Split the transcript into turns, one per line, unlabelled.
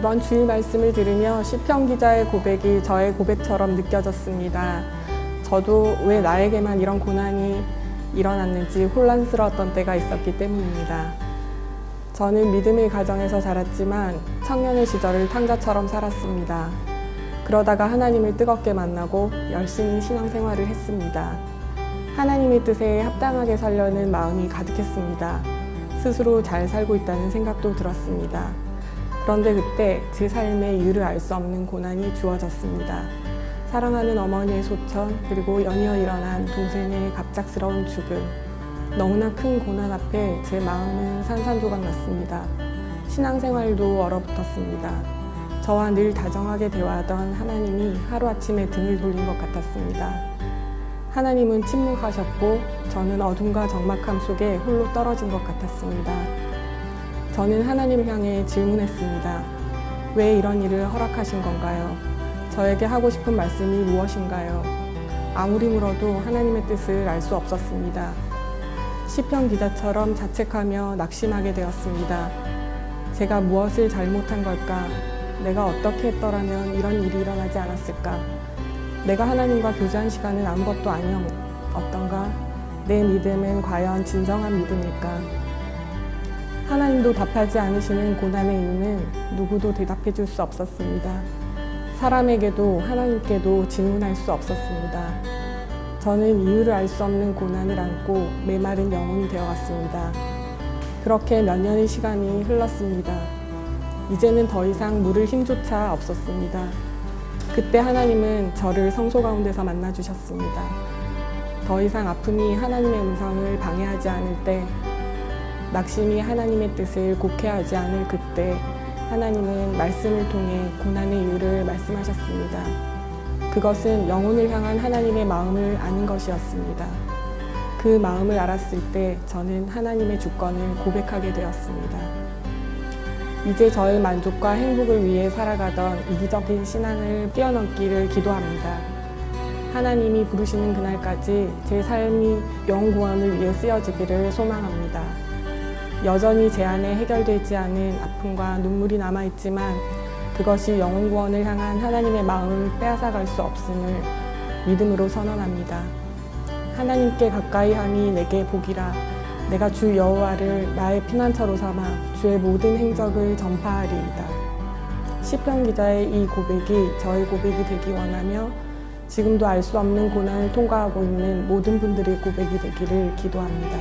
이번 주일 말씀을 들으며 시편 기자의 고백이 저의 고백처럼 느껴졌습니다. 저도 왜 나에게만 이런 고난이 일어났는지 혼란스러웠던 때가 있었기 때문입니다. 저는 믿음의 가정에서 자랐지만 청년의 시절을 탕자처럼 살았습니다. 그러다가 하나님을 뜨겁게 만나고 열심히 신앙생활을 했습니다. 하나님의 뜻에 합당하게 살려는 마음이 가득했습니다. 스스로 잘 살고 있다는 생각도 들었습니다. 그런데 그때 제 삶에 이유를 알 수 없는 고난이 주어졌습니다. 사랑하는 어머니의 소천, 그리고 연이어 일어난 동생의 갑작스러운 죽음. 너무나 큰 고난 앞에 제 마음은 산산조각 났습니다. 신앙생활도 얼어붙었습니다. 저와 늘 다정하게 대화하던 하나님이 하루아침에 등을 돌린 것 같았습니다. 하나님은 침묵하셨고 저는 어둠과 적막함 속에 홀로 떨어진 것 같았습니다. 저는 하나님을 향해 질문했습니다. 왜 이런 일을 허락하신 건가요? 저에게 하고 싶은 말씀이 무엇인가요? 아무리 물어도 하나님의 뜻을 알 수 없었습니다. 시편 기자처럼 자책하며 낙심하게 되었습니다. 제가 무엇을 잘못한 걸까? 내가 어떻게 했더라면 이런 일이 일어나지 않았을까? 내가 하나님과 교제한 시간은 아무것도 아니었던가? 내 믿음은 과연 진정한 믿음일까? 하나님도 답하지 않으시는 고난의 이유는 누구도 대답해 줄 수 없었습니다. 사람에게도 하나님께도 질문할 수 없었습니다. 저는 이유를 알 수 없는 고난을 안고 메마른 영혼이 되어갔습니다. 그렇게 몇 년의 시간이 흘렀습니다. 이제는 더 이상 물을 힘조차 없었습니다. 그때 하나님은 저를 성소 가운데서 만나주셨습니다. 더 이상 아픔이 하나님의 음성을 방해하지 않을 때, 낙심이 하나님의 뜻을 곡해하지 않을 그때 하나님은 말씀을 통해 고난의 이유를 말씀하셨습니다. 그것은 영혼을 향한 하나님의 마음을 아는 것이었습니다. 그 마음을 알았을 때 저는 하나님의 주권을 고백하게 되었습니다. 이제 저의 만족과 행복을 위해 살아가던 이기적인 신앙을 뛰어넘기를 기도합니다. 하나님이 부르시는 그날까지 제 삶이 영혼 구원을 위해 쓰여지기를 소망합니다. 여전히 제 안에 해결되지 않은 아픔과 눈물이 남아있지만 그것이 영혼 구원을 향한 하나님의 마음을 빼앗아갈 수 없음을 믿음으로 선언합니다. 하나님께 가까이 함이 내게 복이라. 내가 주 여호와를 나의 피난처로 삼아 주의 모든 행적을 전파하리이다. 시편 기자의 이 고백이 저의 고백이 되기 원하며 지금도 알 수 없는 고난을 통과하고 있는 모든 분들의 고백이 되기를 기도합니다.